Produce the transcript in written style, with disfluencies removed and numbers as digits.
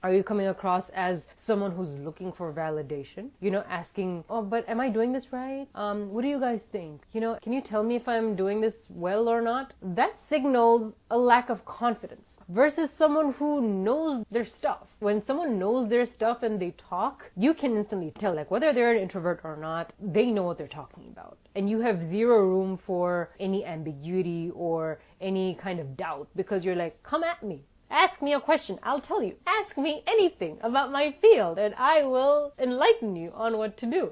Are you coming across as someone who's looking for validation? Asking, oh, but am I doing this right? What do you guys think? Can you tell me if I'm doing this well or not? That signals a lack of confidence versus someone who knows their stuff. When someone knows their stuff and they talk, you can instantly tell, like, whether they're an introvert or not, they know what they're talking about. And you have zero room for any ambiguity or any kind of doubt because you're like, come at me. Ask me a question, I'll tell you. Ask me anything about my field and I will enlighten you on what to do.